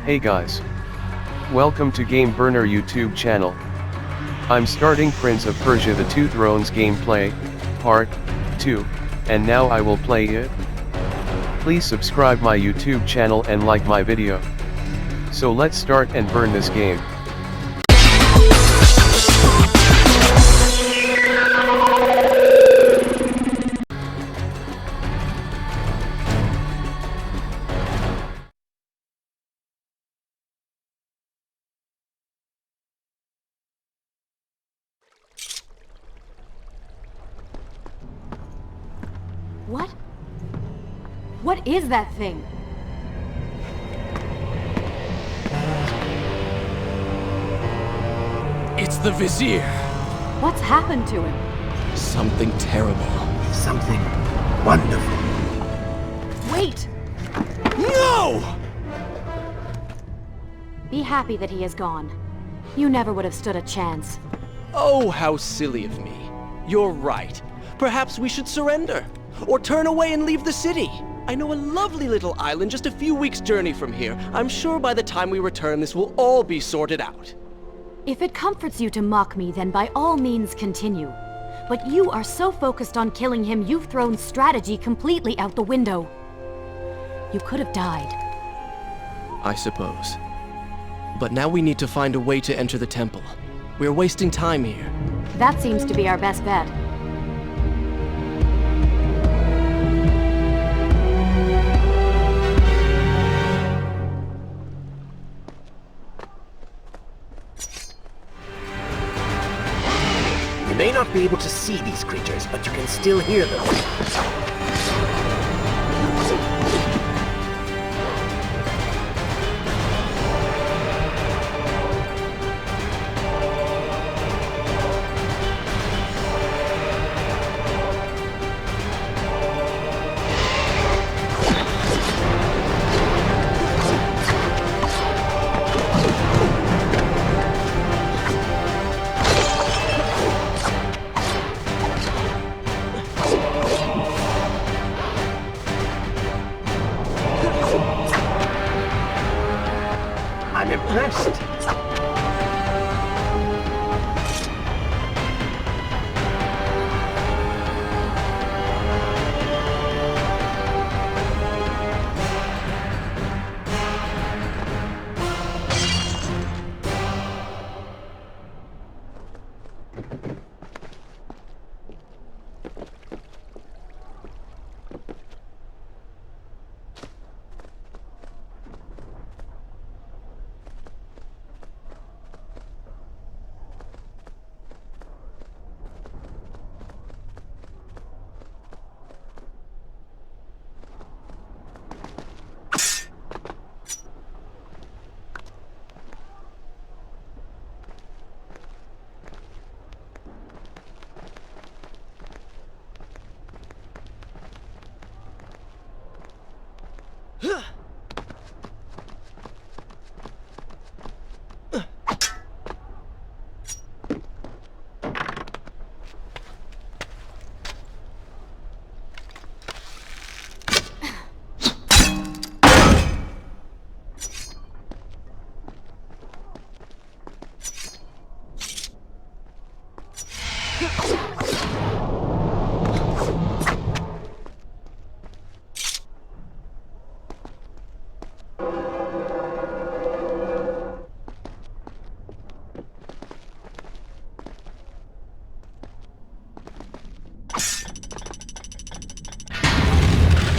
Hey guys. Welcome to Game Burner YouTube channel. I'm starting Prince of Persia The Two Thrones gameplay, part 2, and now I will play it. Please subscribe my YouTube channel and like my video. So let's start and burn this game. What? What is that thing? It's the Vizier. What's happened to him? Something terrible. Something wonderful. Wait! No! Be happy that he is gone. You never would have stood a chance. Oh, how silly of me. You're right. Perhaps we should surrender. Or turn away and leave the city. I know a lovely little island just a few weeks' journey from here. I'm sure by the time we return this will all be sorted out. If it comforts you to mock me, then by all means continue. But you are so focused on killing him, you've thrown strategy completely out the window. You could have died. I suppose. But now we need to find a way to enter the temple. We're wasting time here. That seems to be our best bet. You may not be able to see these creatures, but you can still hear them. I'm impressed.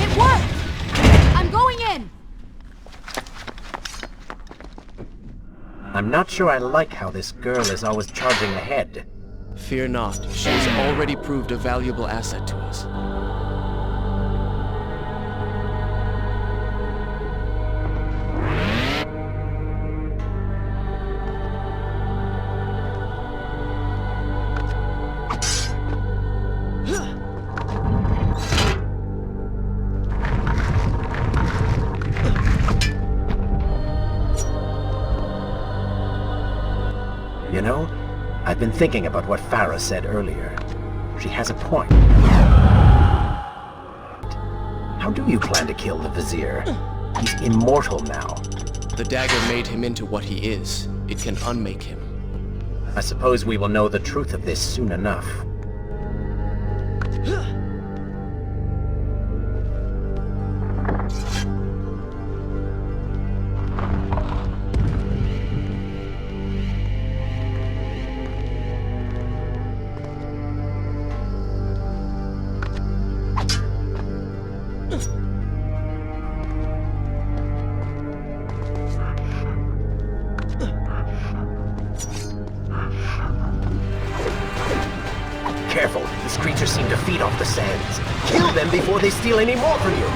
It worked! I'm going in! I'm not sure I like how this girl is always charging ahead. Fear not, she has already proved a valuable asset to us. You know, I've been thinking about what Farah said earlier. She has a point. How do you plan to kill the Vizier? He's immortal now. The dagger made him into what he is. It can unmake him. I suppose we will know the truth of this soon enough. Careful, these creatures seem to feed off the sands. Kill them before they steal any more from you!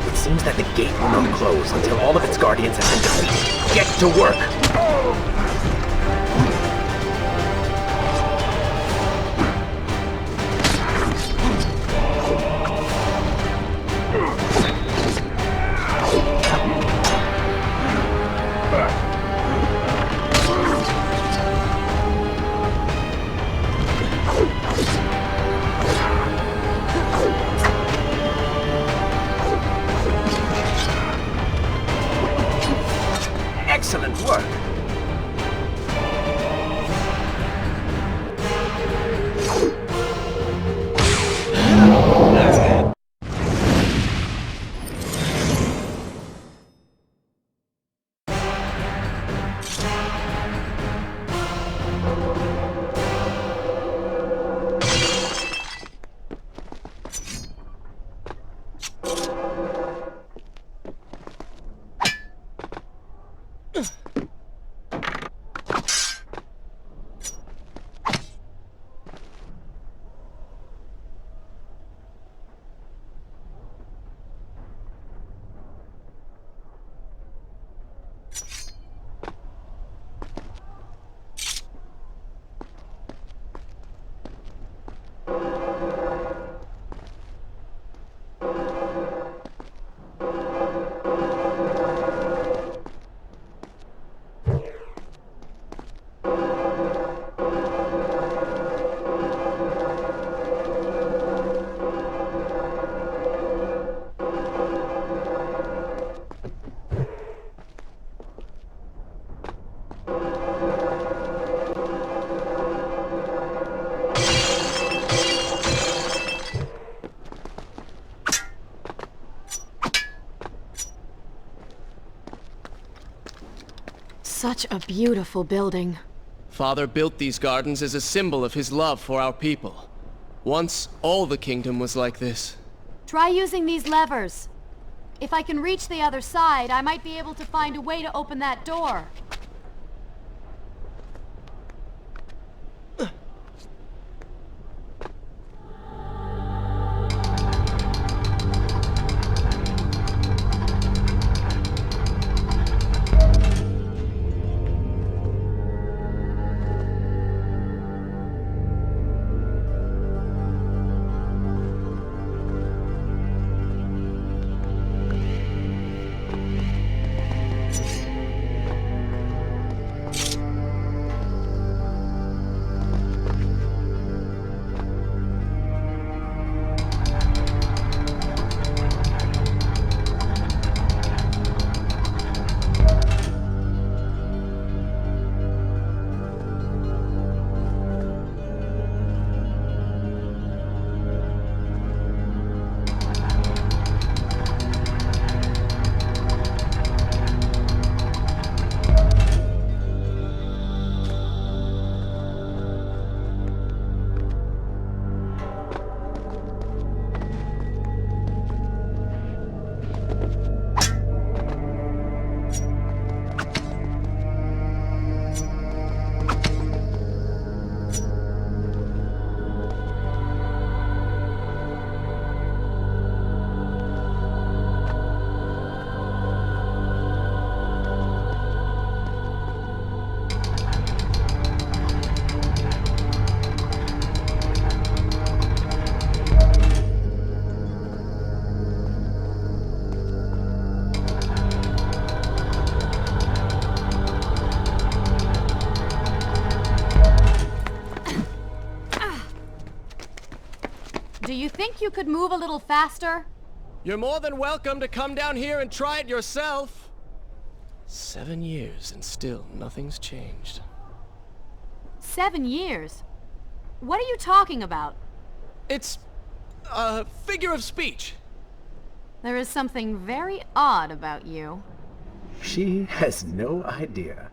It seems that the gate will not close until all of its guardians have been defeated. Get to work! Excellent work! Such a beautiful building. Father built these gardens as a symbol of his love for our people. Once, all the kingdom was like this. Try using these levers. If I can reach the other side, I might be able to find a way to open that door. Do you think you could move a little faster? You're more than welcome to come down here and try it yourself. 7 years and still nothing's changed. 7 years? What are you talking about? It's a figure of speech. There is something very odd about you. She has no idea.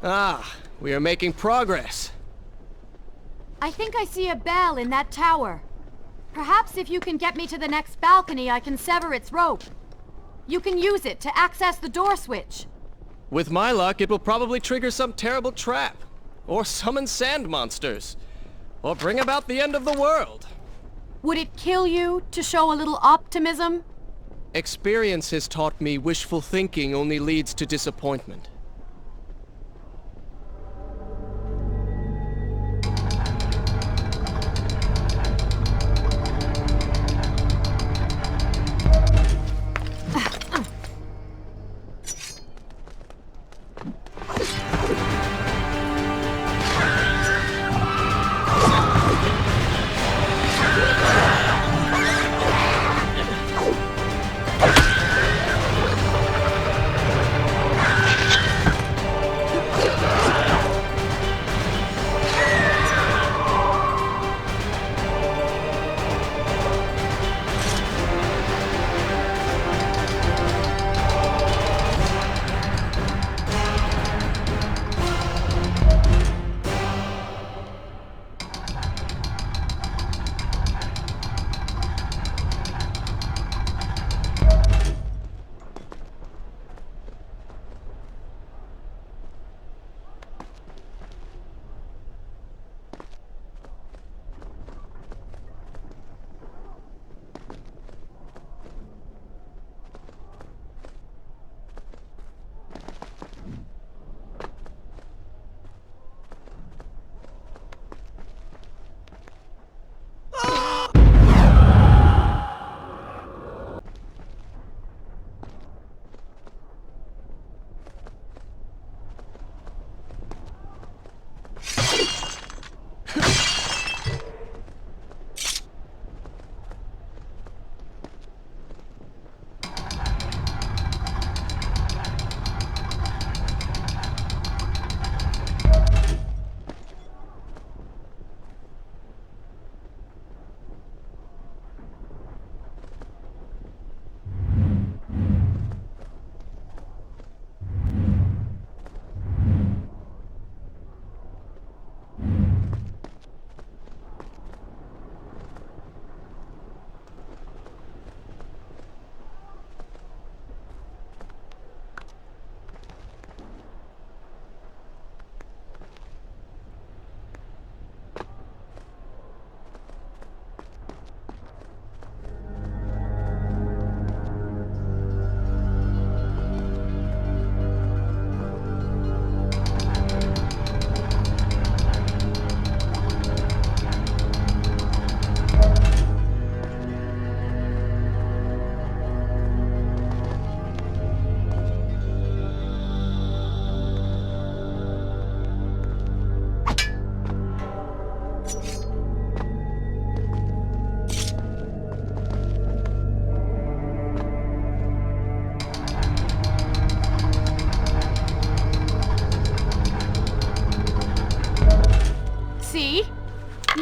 Ah, we are making progress. I think I see a bell in that tower. Perhaps if you can get me to the next balcony, I can sever its rope. You can use it to access the door switch. With my luck, it will probably trigger some terrible trap. Or summon sand monsters. Or bring about the end of the world. Would it kill you to show a little optimism? Experience has taught me wishful thinking only leads to disappointment.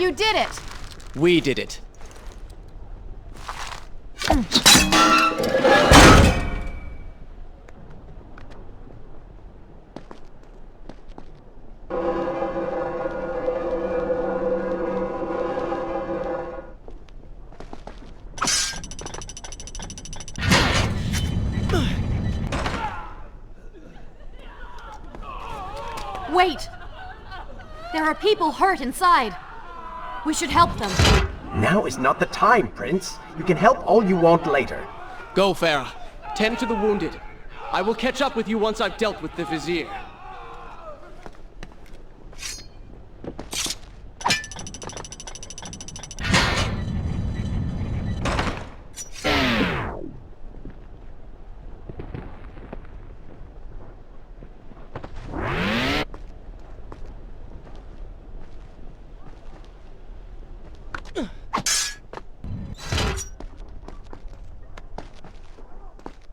You did it! We did it. Wait! There are people hurt inside. We should help them. Now is not the time, Prince. You can help all you want later. Go, Farah. Tend to the wounded. I will catch up with you once I've dealt with the Vizier.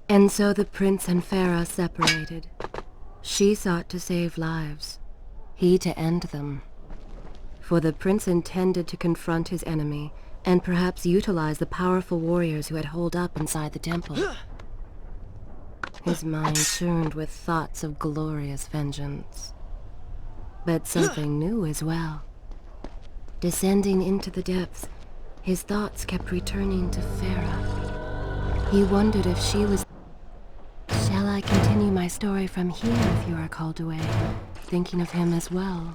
And so the prince and Farah separated. She sought to save lives, he to end them. For the prince intended to confront his enemy, and perhaps utilize the powerful warriors who had holed up inside the temple. His mind churned with thoughts of glorious vengeance. But something new as well. Descending into the depths, his thoughts kept returning to Farah. He wondered if she was... Shall I continue my story from here if you are called away, thinking of him as well?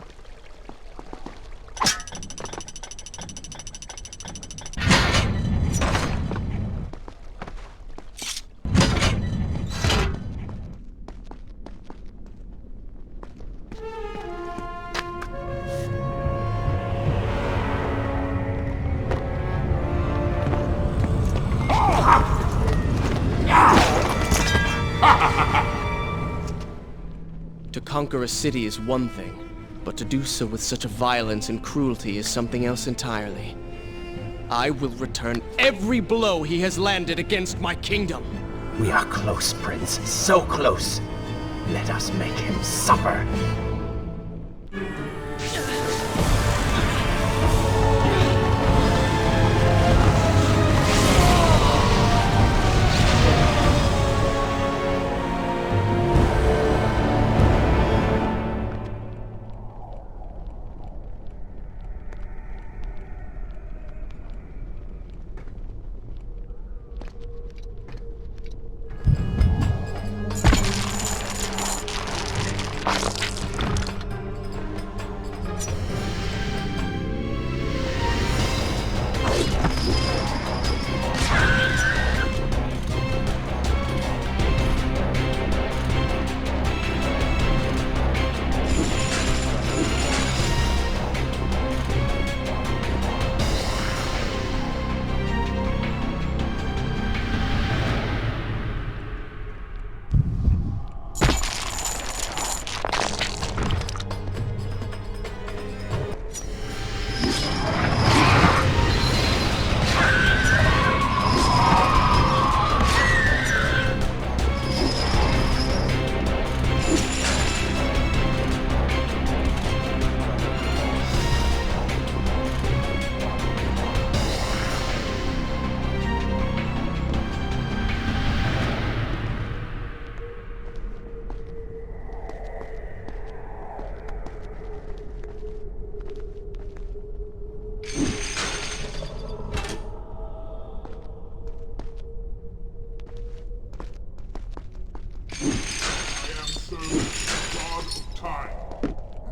To conquer a city is one thing, but to do so with such a violence and cruelty is something else entirely. I will return every blow he has landed against my kingdom. We are close, Prince. So close. Let us make him suffer.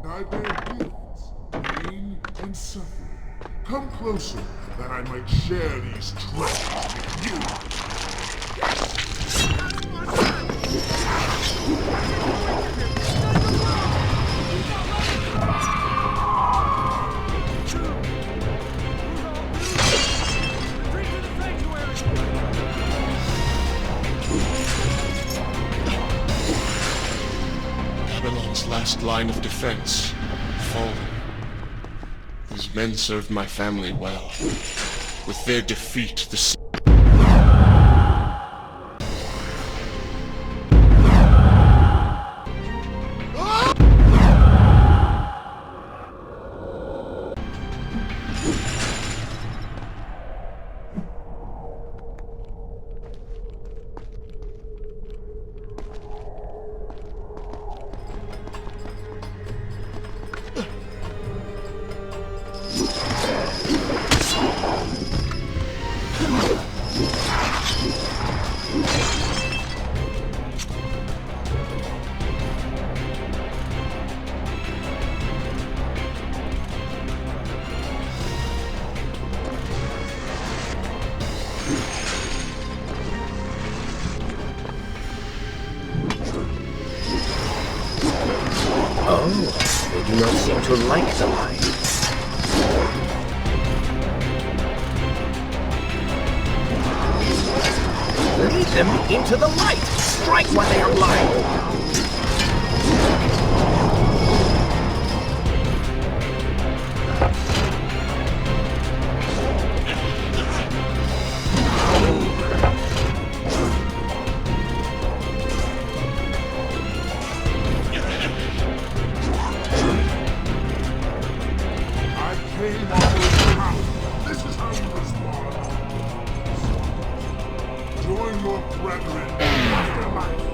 I bear gifts, pain and suffering. Come closer, that I might share these treasures with you. Babylon's last line of defense, fallen. These men served my family well. With their defeat, the Oh, they do not seem to like the light. Lead them into the light! Strike while they are blind! This is how you respond. Join your brethren in afterlife.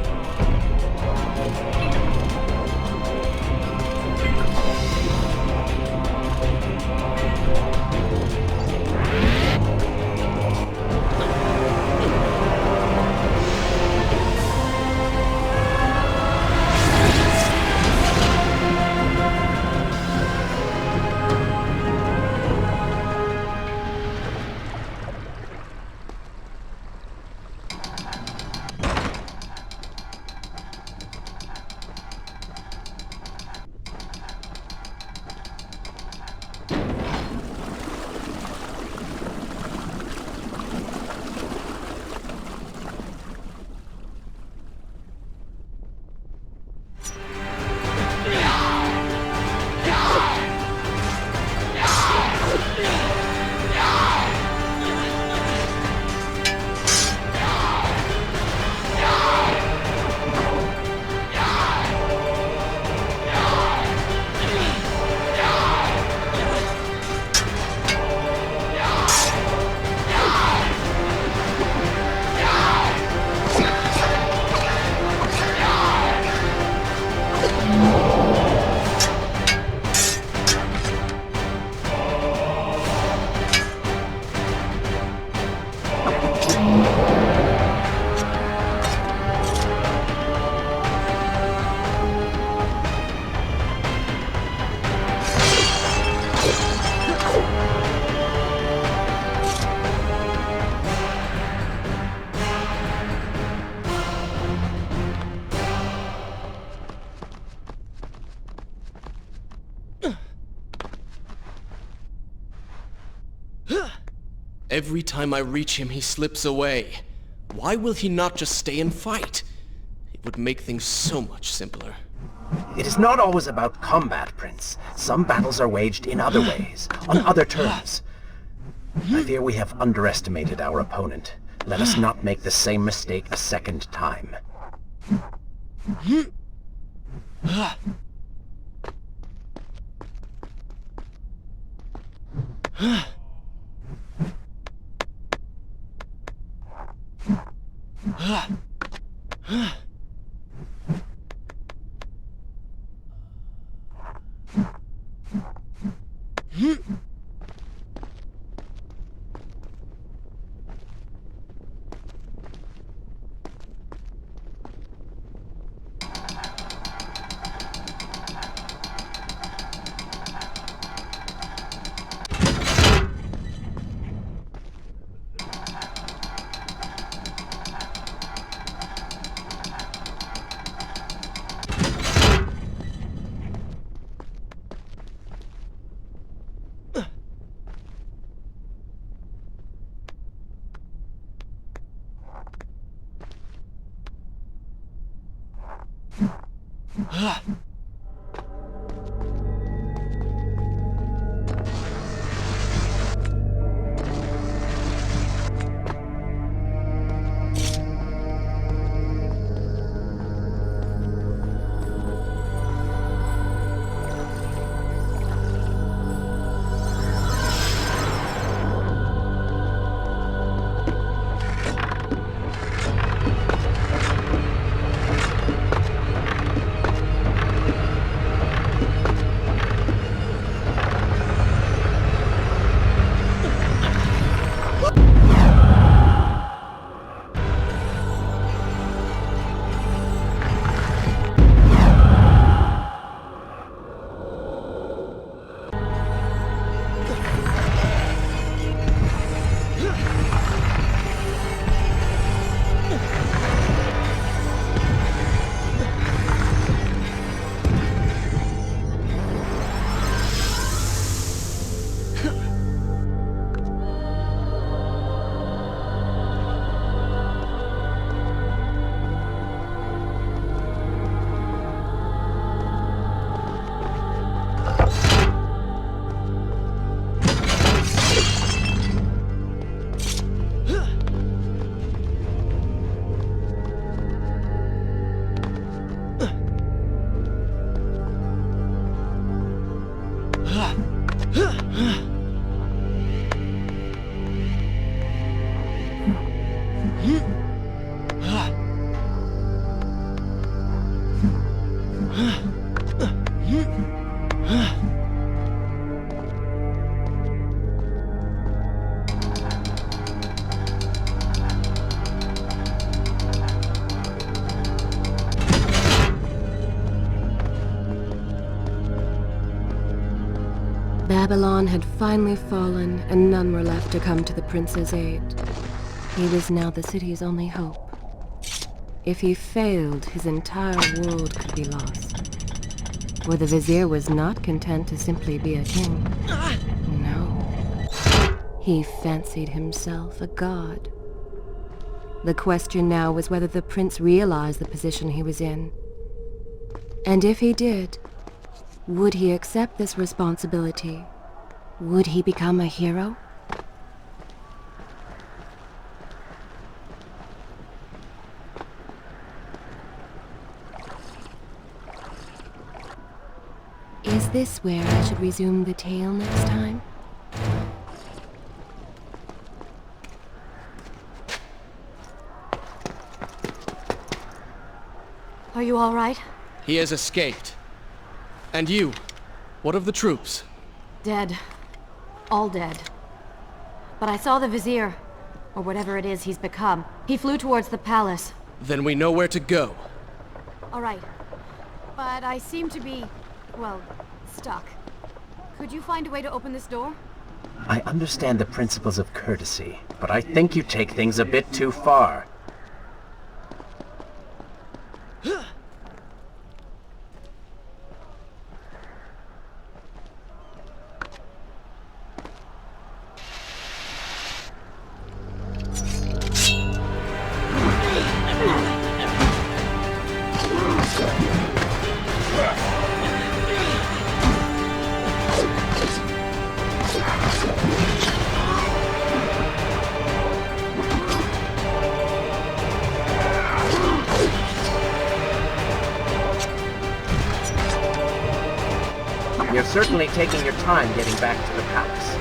Every time I reach him, he slips away. Why will he not just stay and fight? It would make things so much simpler. It is not always about combat, Prince. Some battles are waged in other ways, on other terms. I fear we have underestimated our opponent. Let us not make the same mistake a second time. Babylon had finally fallen, and none were left to come to the prince's aid. He was now the city's only hope. If he failed, his entire world could be lost. For the vizier was not content to simply be a king. No. He fancied himself a god. The question now was whether the prince realized the position he was in. And if he did, would he accept this responsibility? Would he become a hero? Is this where I should resume the tale next time? Are you all right? He has escaped. And you? What of the troops? Dead. All dead. But I saw the vizier, or whatever it is he's become. He flew towards the palace. Then we know where to go. All right. But I seem to be, well, stuck. Could you find a way to open this door? I understand the principles of courtesy, but I think you take things a bit too far. You're certainly taking your time getting back to the palace.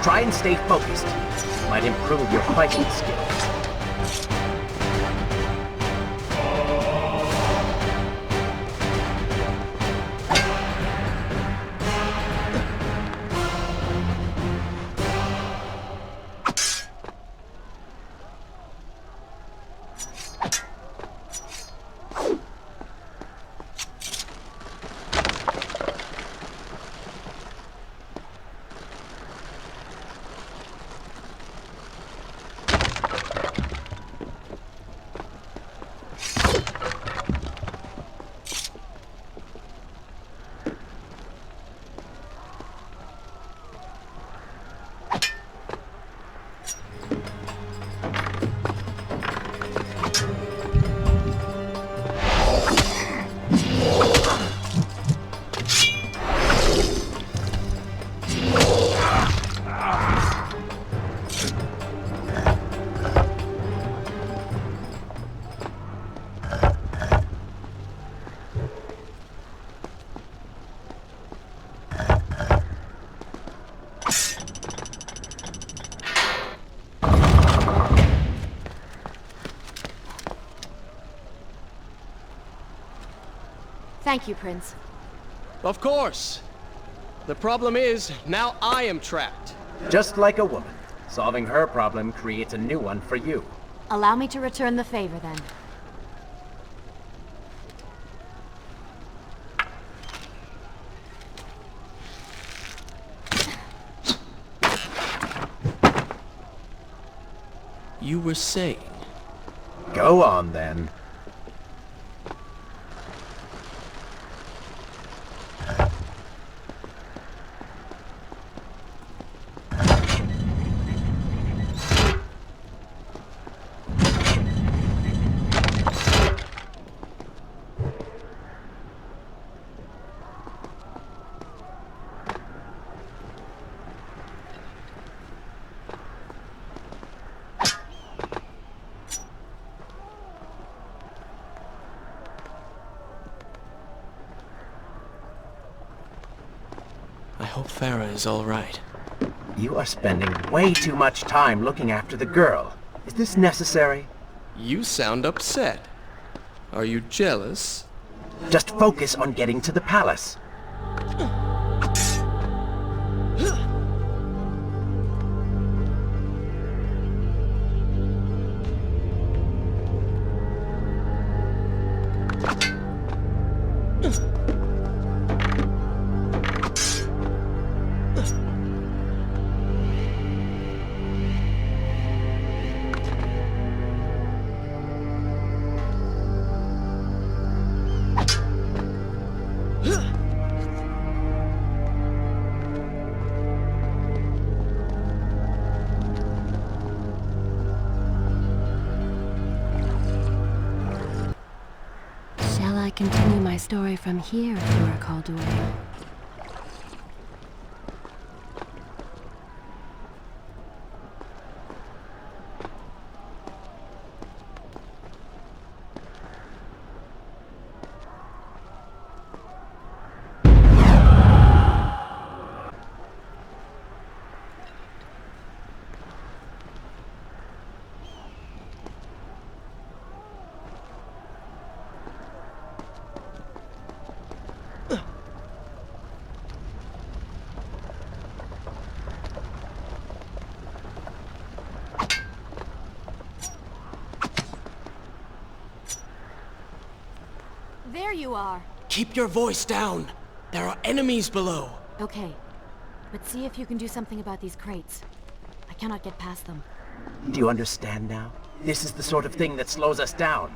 Try and stay focused. Might improve your fighting skills. Thank you, Prince. Of course. The problem is, now I am trapped. Just like a woman. Solving her problem creates a new one for you. Allow me to return the favor, then. You were saying? Go on, then. I hope Farah is all right. You are spending way too much time looking after the girl. Is this necessary? You sound upset. Are you jealous? Just focus on getting to the palace. Shall I continue my story from here if you are called away? There you are. Keep your voice down. There are enemies below. Okay. But see if you can do something about these crates. I cannot get past them. Do you understand now? This is the sort of thing that slows us down.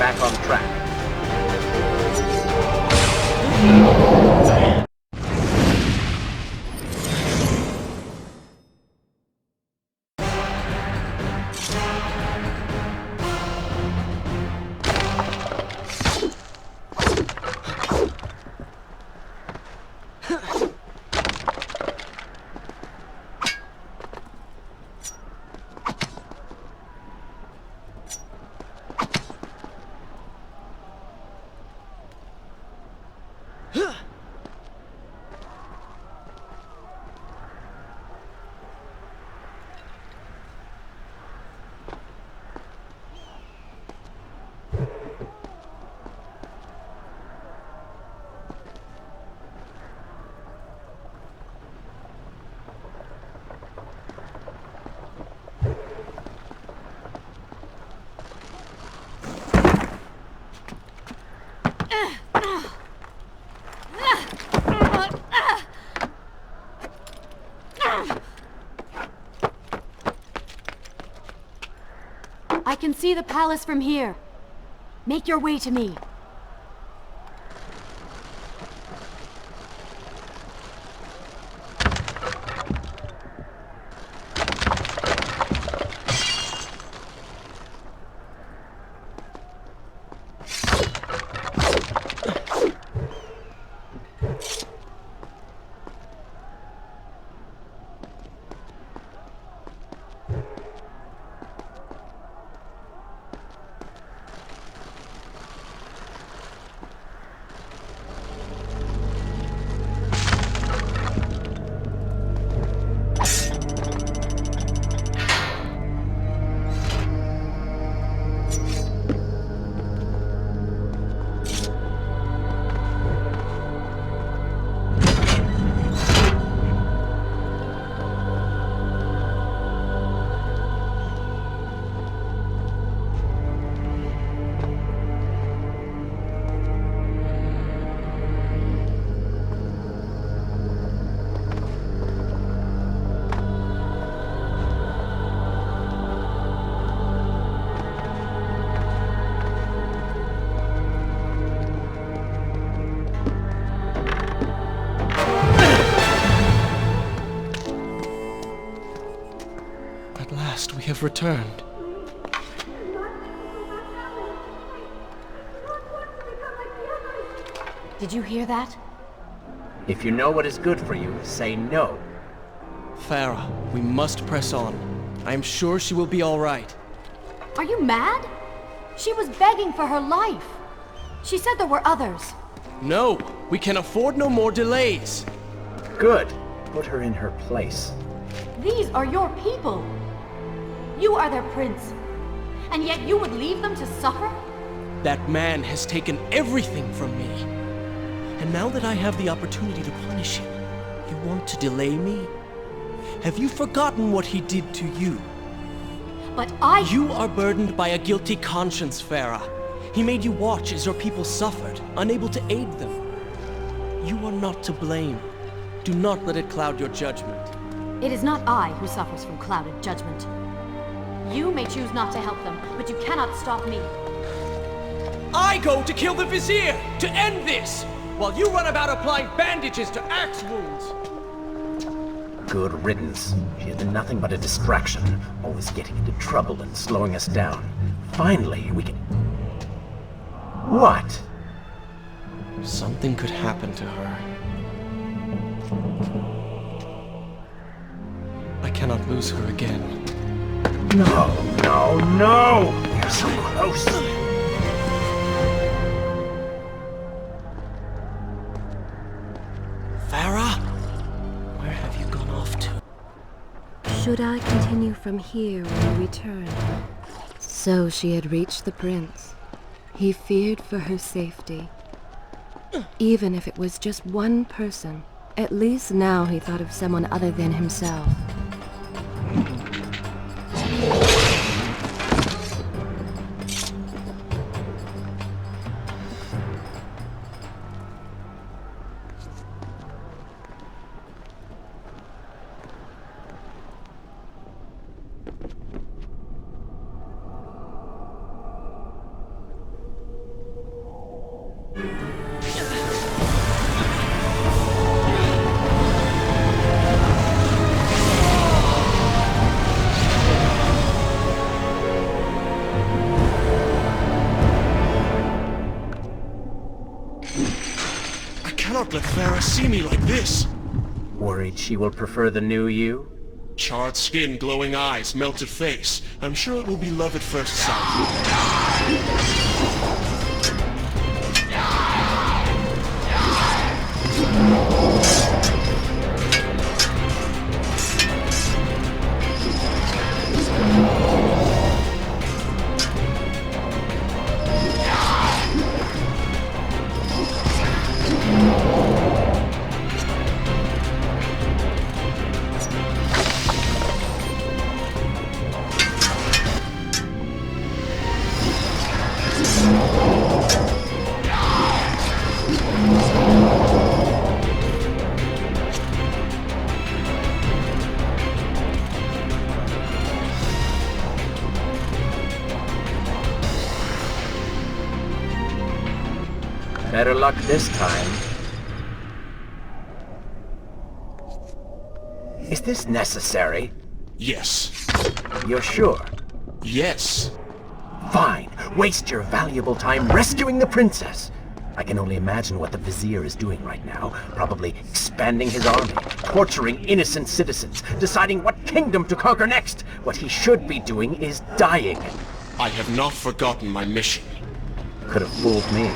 back on track. I can see the palace from here. Make your way to me. At last, we have returned. Did you hear that? If you know what is good for you, say no. Farah, we must press on. I am sure she will be all right. Are you mad? She was begging for her life. She said there were others. No, we can afford no more delays. Good. Put her in her place. These are your people. You are their prince. And yet you would leave them to suffer? That man has taken everything from me. And now that I have the opportunity to punish him, you want to delay me? Have you forgotten what he did to you? But You are burdened by a guilty conscience, Farah. He made you watch as your people suffered, unable to aid them. You are not to blame. Do not let it cloud your judgment. It is not I who suffers from clouded judgment. You may choose not to help them, but you cannot stop me. I go to kill the Vizier, to end this, while you run about applying bandages to axe wounds. Good riddance. She has been nothing but a distraction, always getting into trouble and slowing us down. Finally, we can... What? Something could happen to her. I cannot lose her again. No, no, no! You're so close! Farah? Where have you gone off to? Should I continue from here when we return? So she had reached the prince. He feared for her safety. Even if it was just one person, at least now he thought of someone other than himself. not let Farah see me like this. Worried she will prefer the new you? Charred skin, glowing eyes, melted face. I'm sure it will be love at first sight. Better luck this time. Is this necessary? Yes. You're sure? Yes. Fine. Waste your valuable time rescuing the princess. I can only imagine what the Vizier is doing right now. Probably expanding his army, torturing innocent citizens, deciding what kingdom to conquer next. What he should be doing is dying. I have not forgotten my mission. Could have fooled me.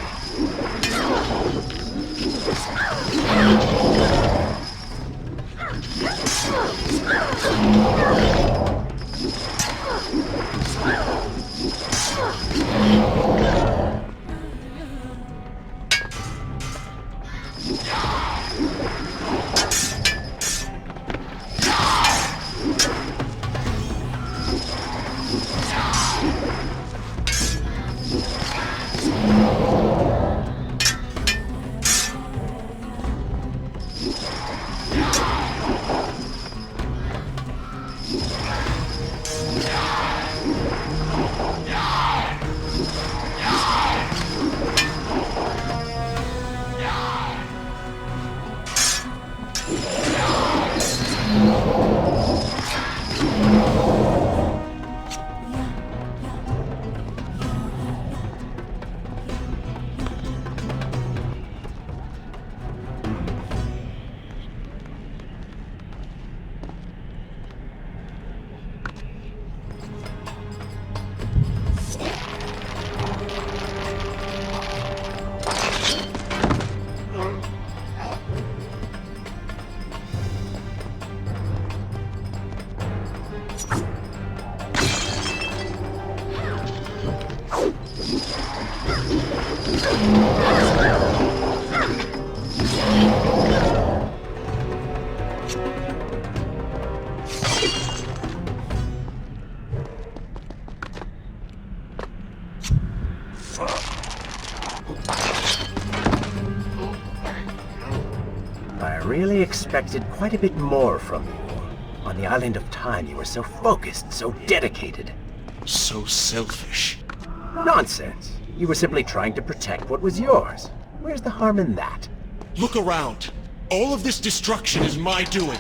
I really expected quite a bit more from you. On the Island of Time, you were so focused, so dedicated. So selfish. Nonsense. You were simply trying to protect what was yours. Where's the harm in that? Look around. All of this destruction is my doing.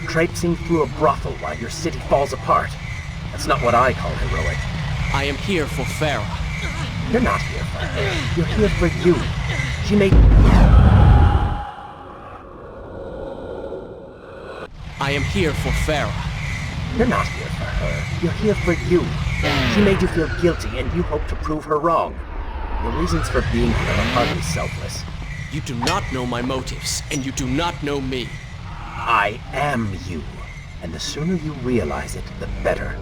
Traipsing through a brothel while your city falls apart. That's not what I call heroic. I am here for Farah. You're not here for her. You're here for you. She made... I am here for Farah. You're not here for her. You're here for you. She made you feel guilty, and you hope to prove her wrong. Your reasons for being here are hardly selfless. You do not know my motives, and you do not know me. I am you. And the sooner you realize it, the better.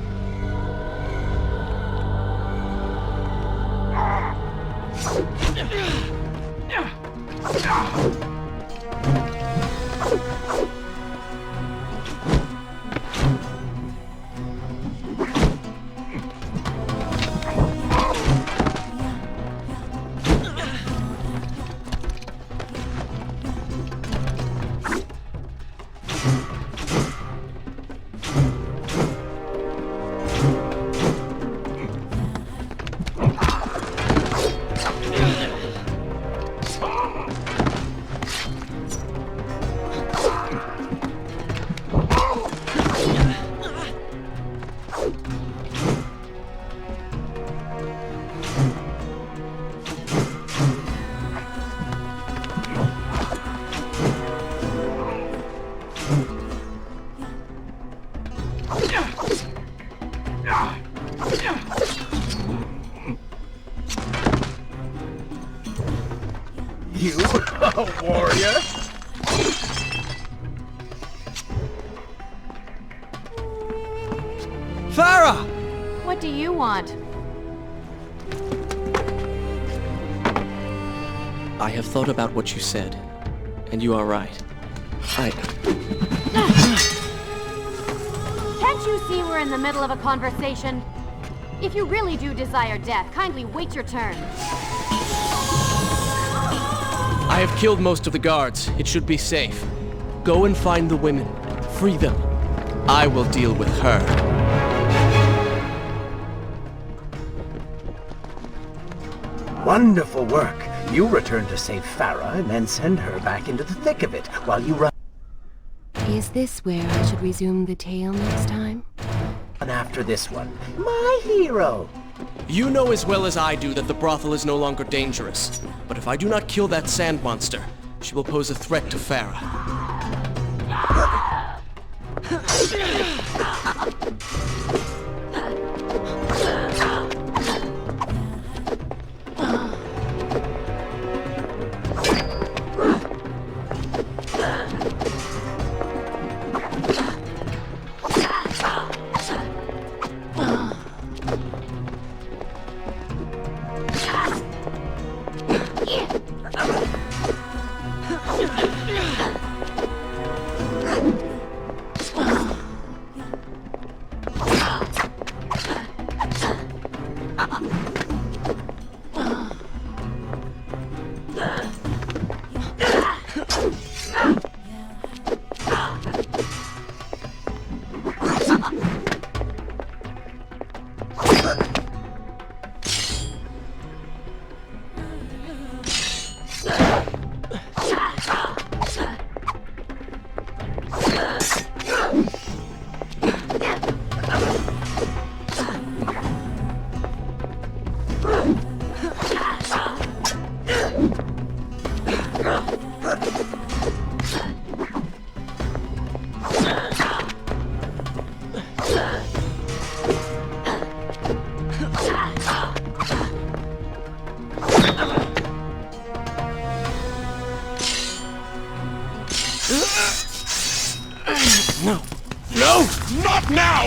You, a warrior? Farah! What do you want? I have thought about what you said, and you are right. Can't you see we're in the middle of a conversation? If you really do desire death, kindly wait your turn. I have killed most of the guards. It should be safe. Go and find the women. Free them. I will deal with her. Wonderful work. You return to save Farah and then send her back into the thick of it while you run Is this where I should resume the tale next time? after this one. My hero! You know as well as I do that the brothel is no longer dangerous. But if I do not kill that sand monster, she will pose a threat to Farah. No! No! Not now!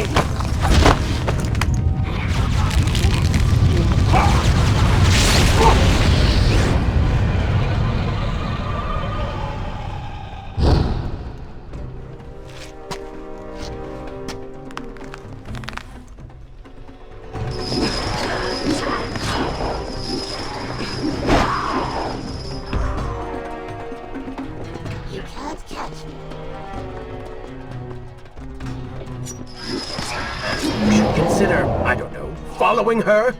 You can't catch me. You should consider, I don't know, following her?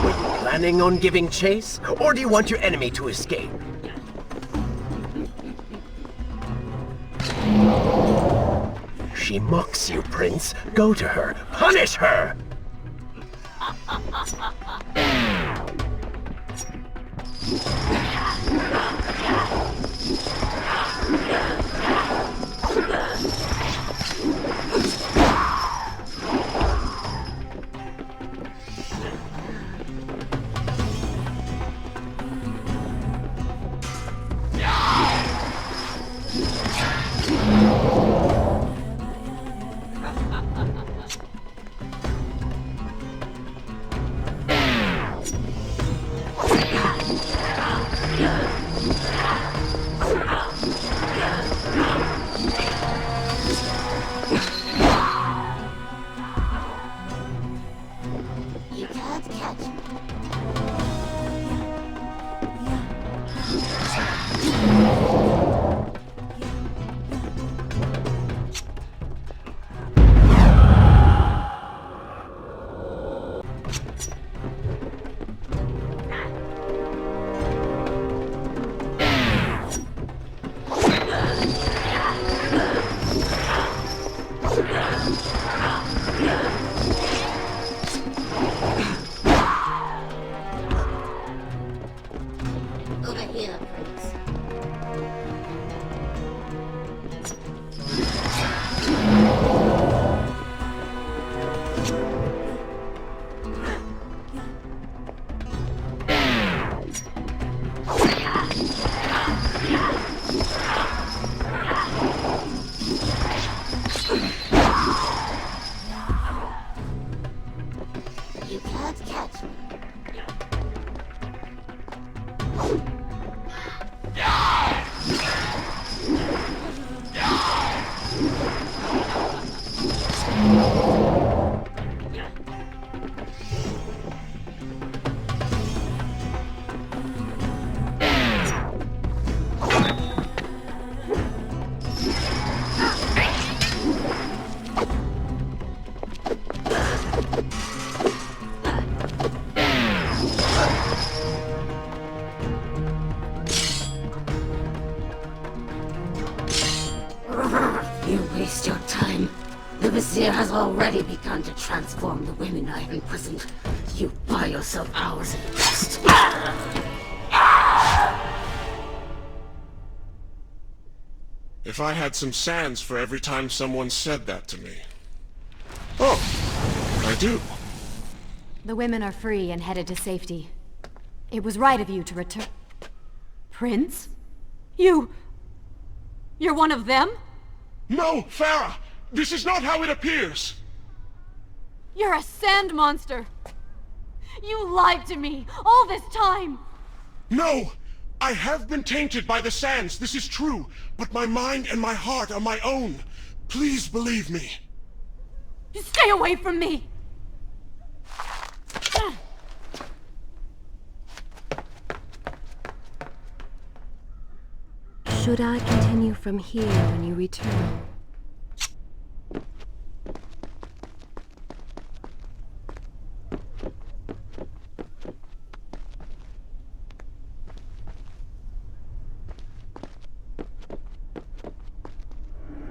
Were you planning on giving chase? Or do you want your enemy to escape? She mocks you, Prince. Go to her. Punish her! Over here, Prince. You can't catch me. You waste your time. The Vizier has already begun to transform the women I have imprisoned. You buy yourself hours in rest. If I had some sands for every time someone said that to me. Oh, I do. The women are free and headed to safety. It was right of you to return... Prince? You're one of them? No, Farah! This is not how it appears! You're a sand monster! You lied to me all this time! No! I have been tainted by the sands, this is true, but my mind and my heart are my own. Please believe me. Stay away from me! Should I continue from here when you return?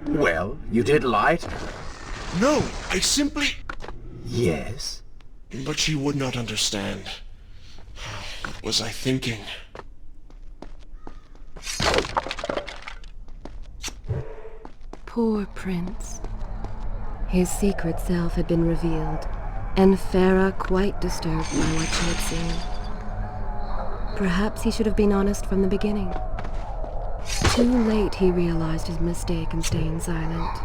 Well, you did lie to her. No, I simply... Yes? But she would not understand. What was I thinking? Poor Prince. His secret self had been revealed, and Farah quite disturbed by what she had seen. Perhaps he should have been honest from the beginning. Too late he realized his mistake in staying silent.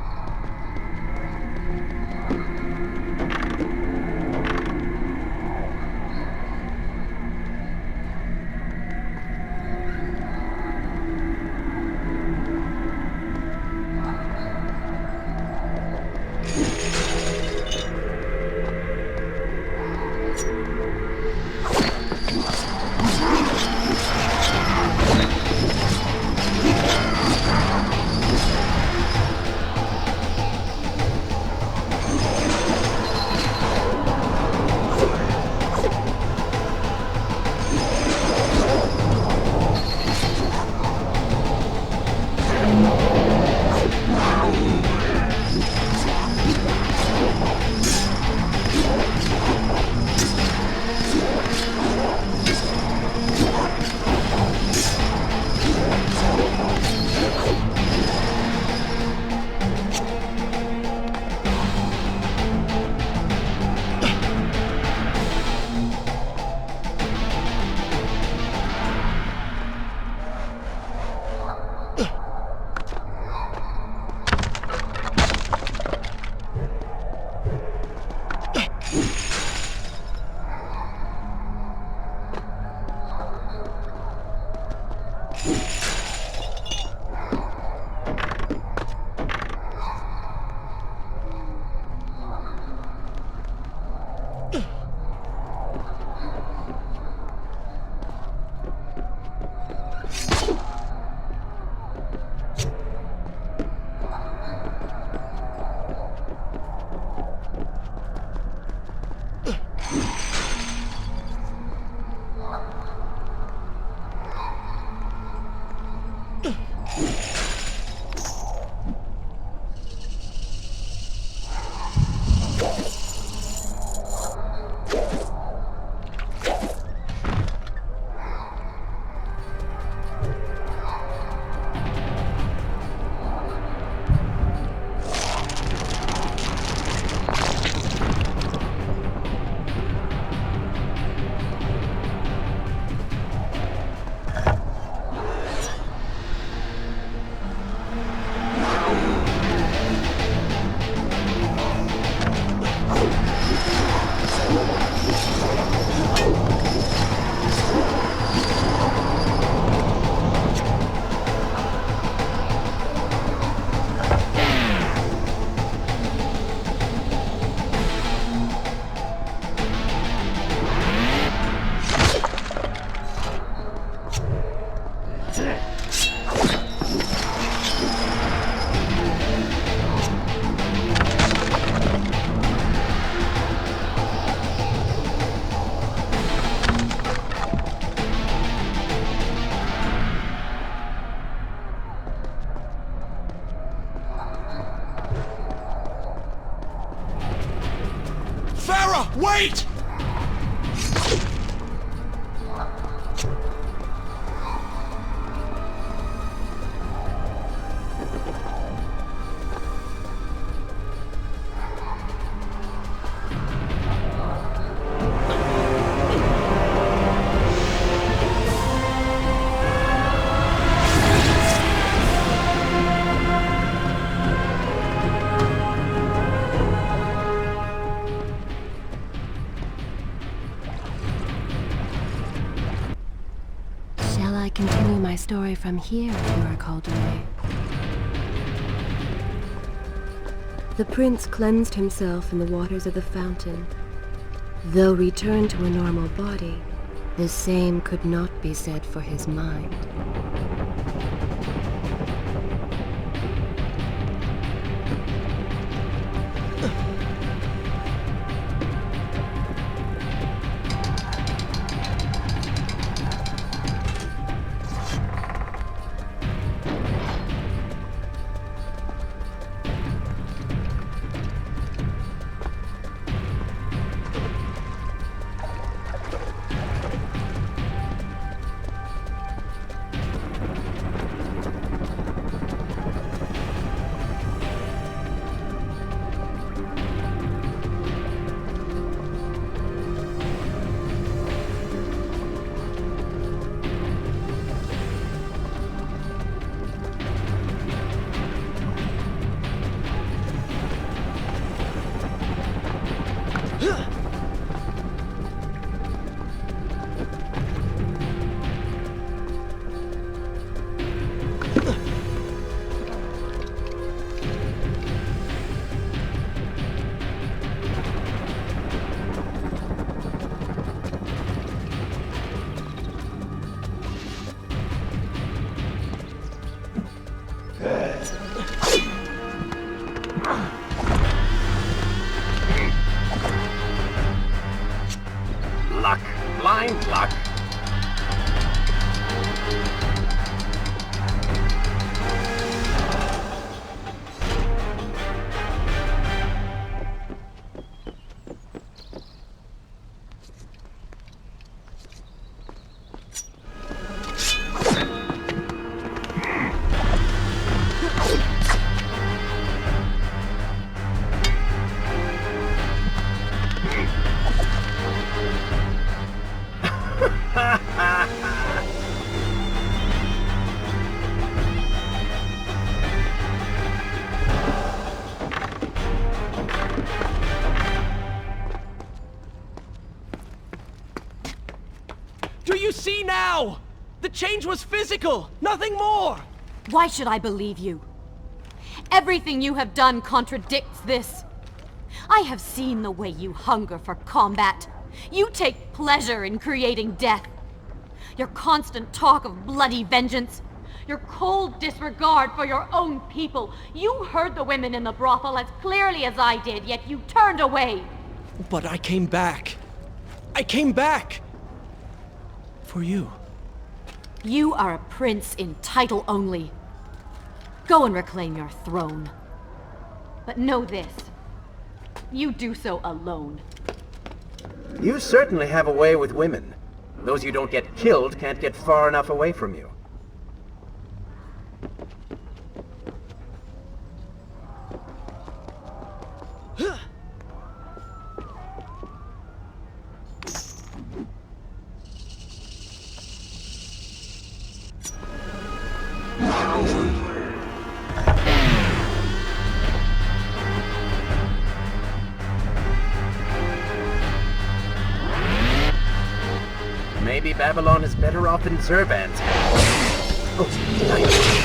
Wait! Shall I continue my story from here, if you are called away? The prince cleansed himself in the waters of the fountain. Though returned to a normal body, the same could not be said for his mind. Luck. Blind luck. Do you see now? The change was physical, nothing more! Why should I believe you? Everything you have done contradicts this. I have seen the way you hunger for combat. You take pleasure in creating death. Your constant talk of bloody vengeance. Your cold disregard for your own people. You heard the women in the brothel as clearly as I did, yet you turned away. But I came back. I came back! For you. You are a prince in title only. Go and reclaim your throne. But know this. You do so alone. You certainly have a way with women. Those you don't get killed can't get far enough away from you. Maybe Babylon is better off in Zurban's hands. Oh, nice.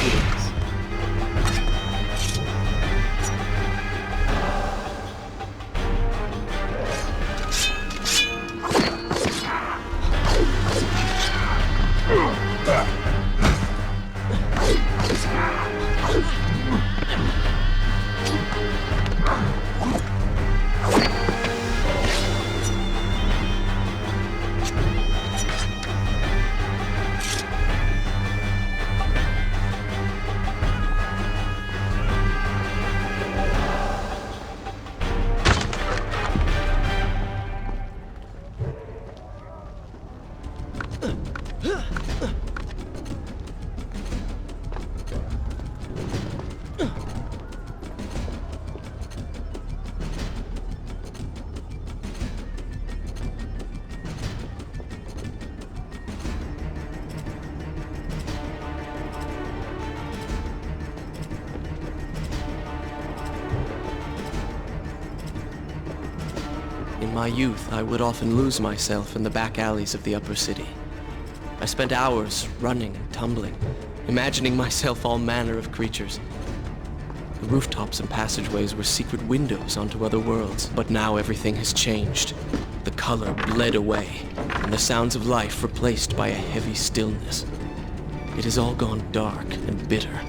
In my youth, I would often lose myself in the back alleys of the upper city. I spent hours running and tumbling, imagining myself all manner of creatures. The rooftops and passageways were secret windows onto other worlds, but now everything has changed. The color bled away, and the sounds of life replaced by a heavy stillness. It has all gone dark and bitter.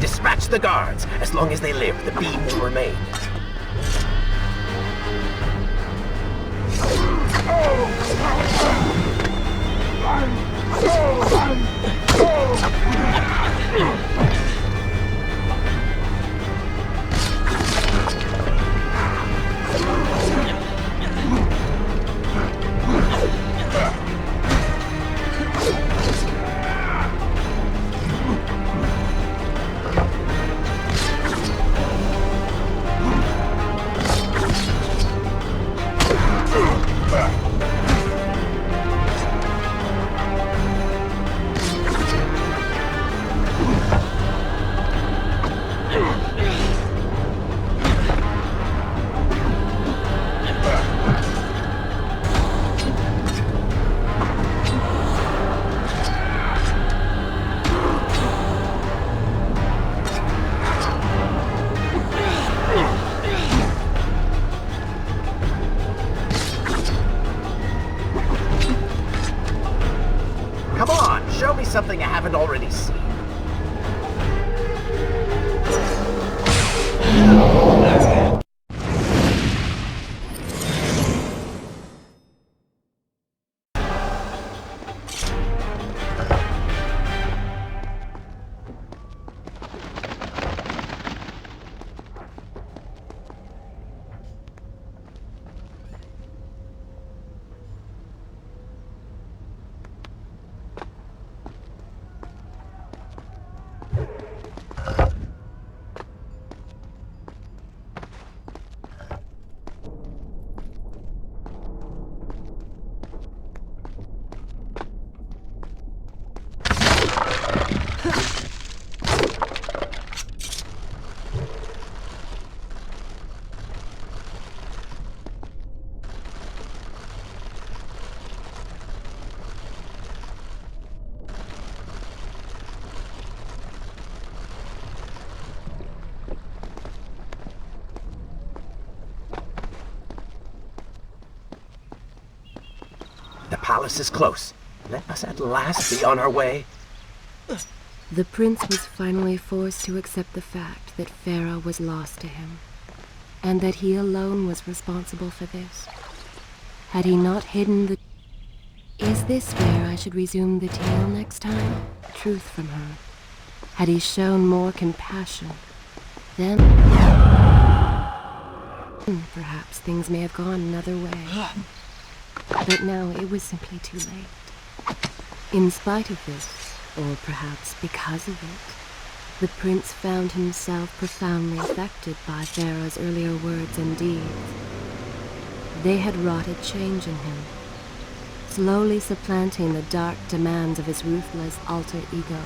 Dispatch the guards. As long as they live, the beam will remain. Come on, show me something I haven't already seen. The palace is close. Let us at last be on our way. The prince was finally forced to accept the fact that Farah was lost to him, and that he alone was responsible for this. Had he not hidden the... Is this where I should resume the tale next time? Truth from her. Had he shown more compassion, then... perhaps things may have gone another way. But now it was simply too late. In spite of this, or perhaps because of it, the prince found himself profoundly affected by Farah's earlier words and deeds. They had wrought a change in him, slowly supplanting the dark demands of his ruthless alter ego.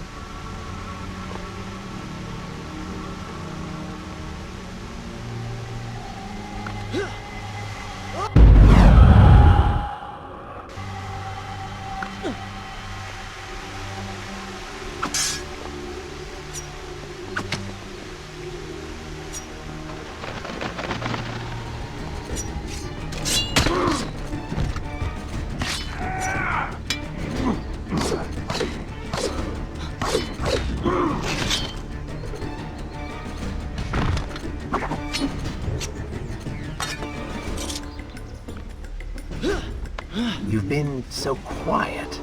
You've been so quiet.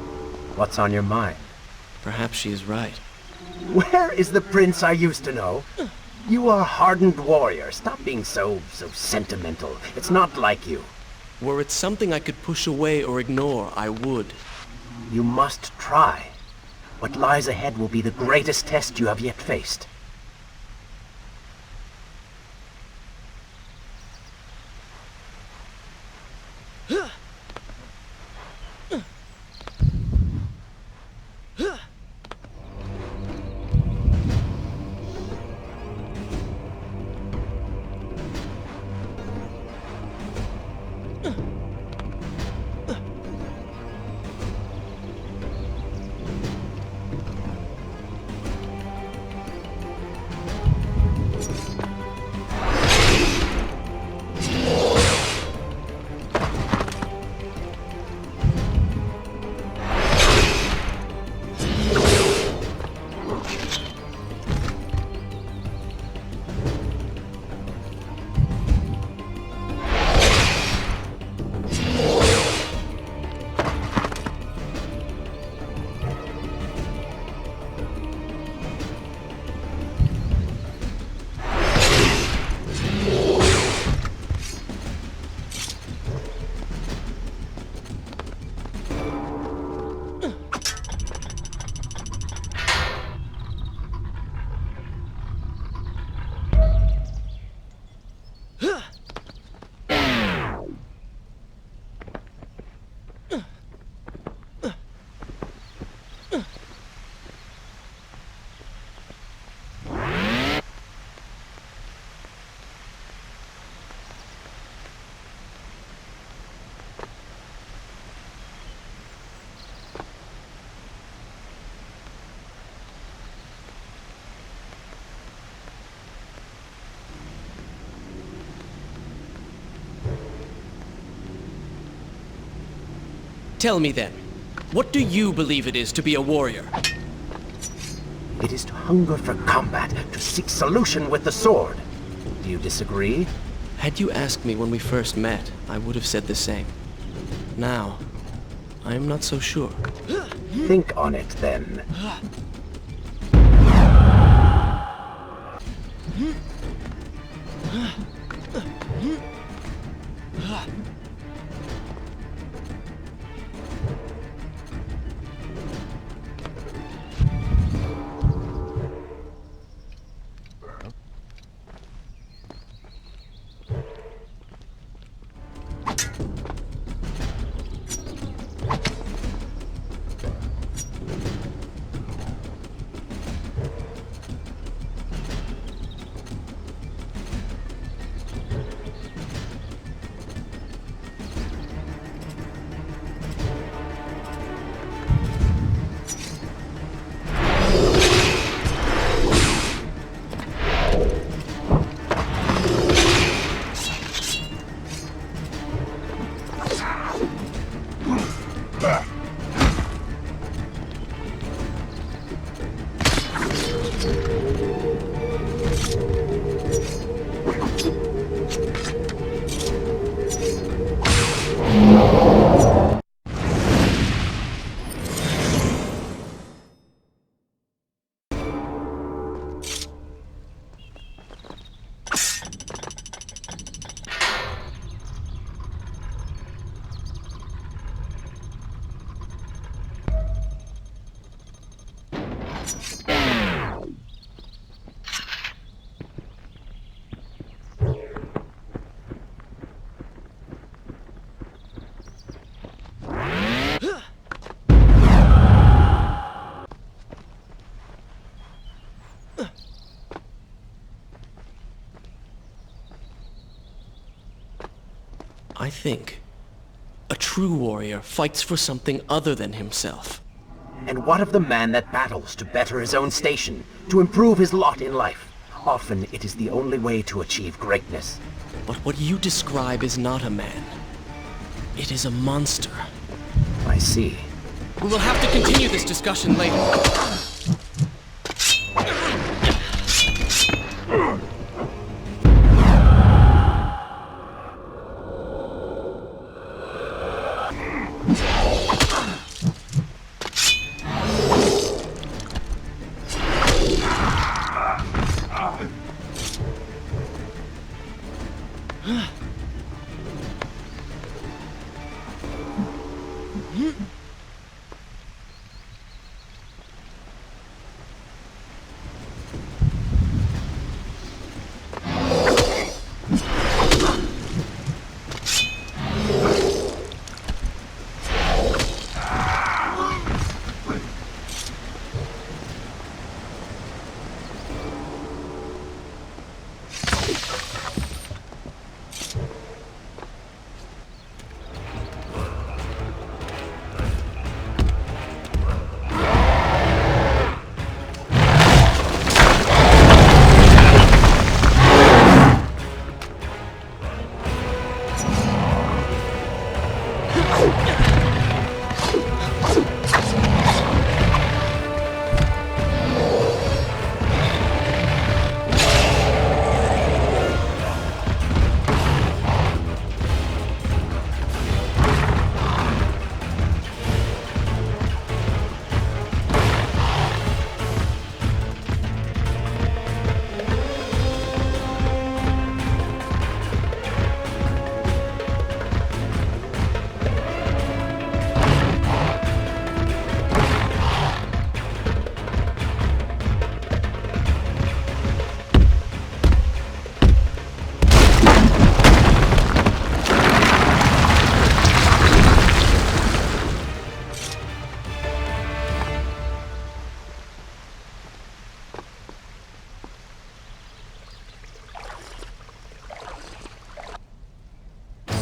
What's on your mind? Perhaps she is right. Where is the prince I used to know? You are a hardened warrior. Stop being so sentimental. It's not like you. Were it something I could push away or ignore, I would. You must try. What lies ahead will be the greatest test you have yet faced. Tell me then, what do you believe it is to be a warrior? It is to hunger for combat, to seek solution with the sword. Do you disagree? Had you asked me when we first met, I would have said the same. Now, I am not so sure. Think on it, then. I think. A true warrior fights for something other than himself. And what of the man that battles to better his own station, to improve his lot in life? Often it is the only way to achieve greatness. But what you describe is not a man. It is a monster. I see. We will have to continue this discussion later.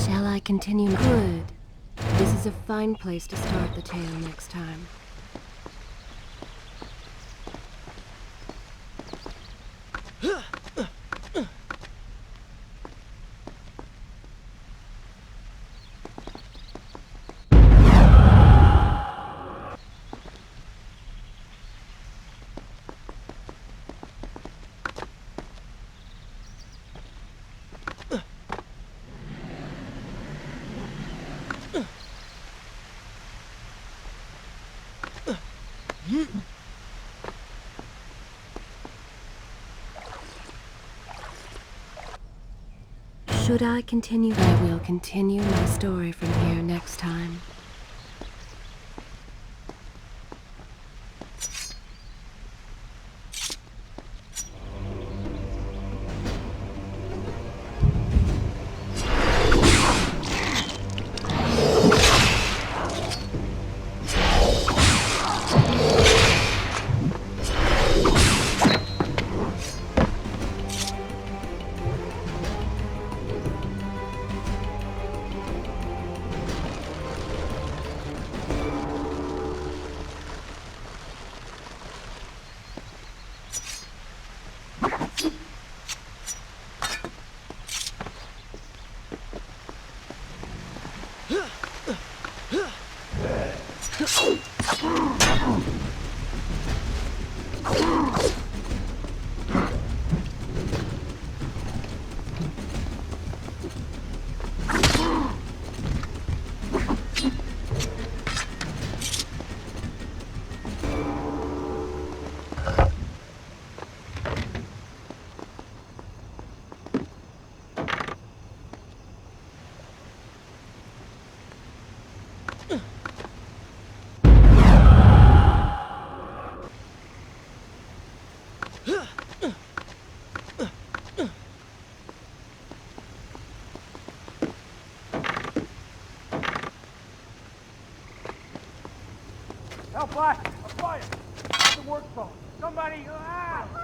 Shall I continue? Good. This is a fine place to start the tale next time. Should I continue? I will continue my story from here next time.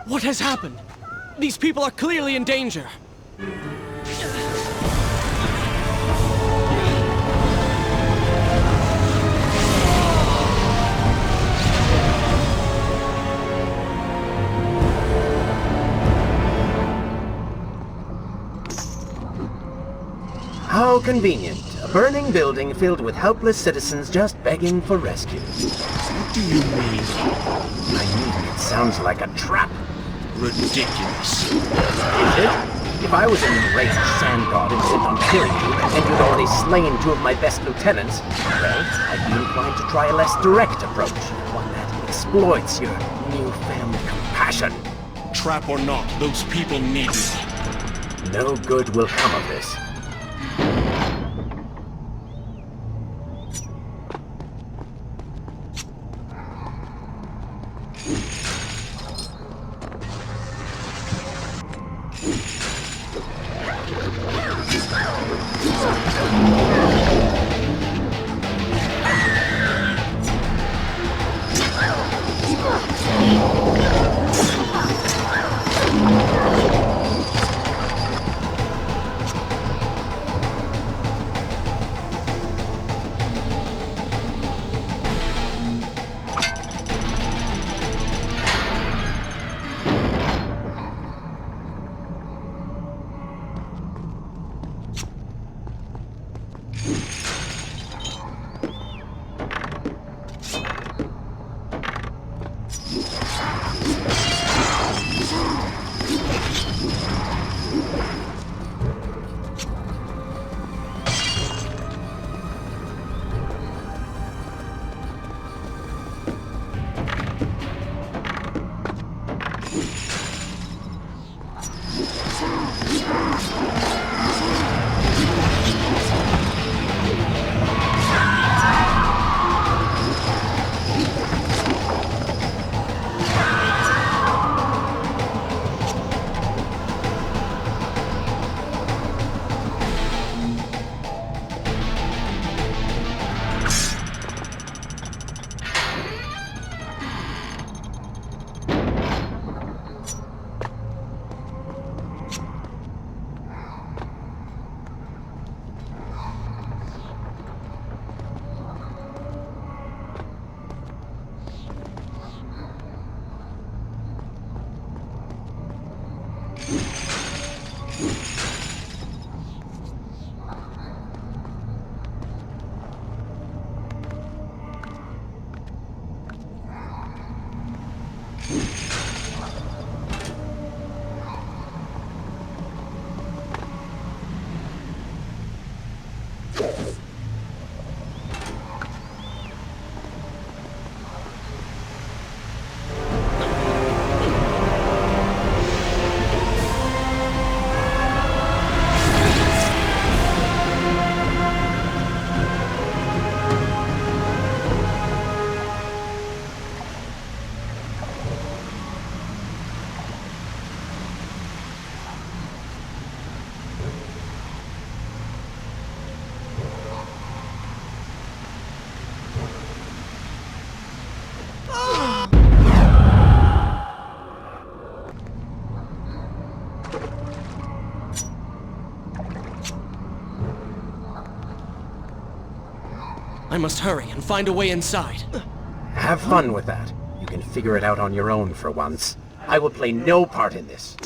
What has happened? These people are clearly in danger. convenient. A burning building filled with helpless citizens just begging for rescue. What do you mean? I mean, it sounds like a trap. Ridiculous. Is it? If I was an enraged sand god intent on killing you, and you'd already slain two of my best lieutenants, well, I'd be inclined to try a less direct approach. One that exploits your newfound compassion. Trap or not, those people need me. No good will come of this. I must hurry and find a way inside. Have fun with that. You can figure it out on your own for once. I will play no part in this.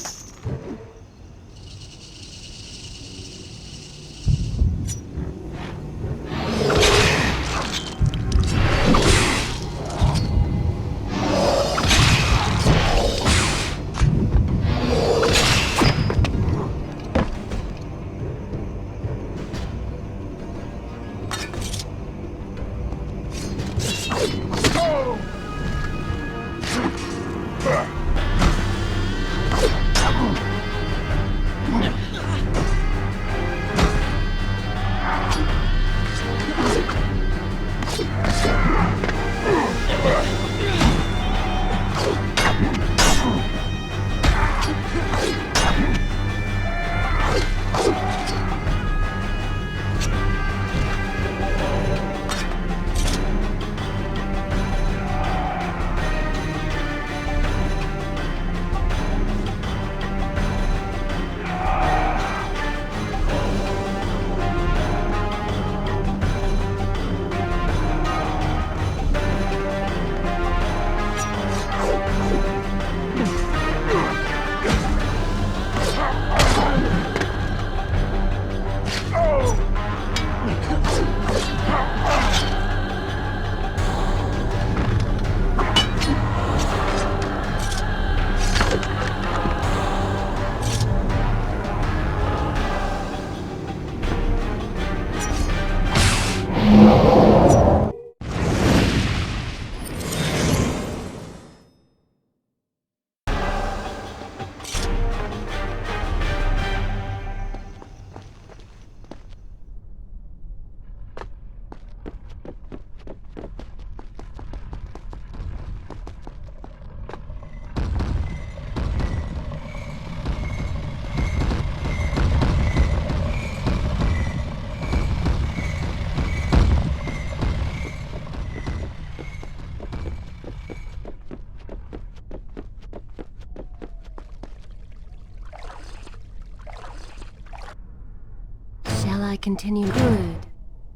I continue? Good.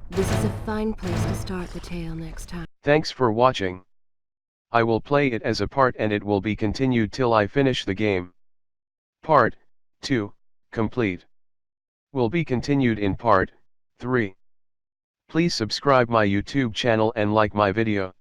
This is a fine place to start the tale next time. Thanks for watching. I will play it as a part and it will be continued till I finish the game. Part 2, complete. Will be continued in part 3. Please subscribe my YouTube channel and like my video.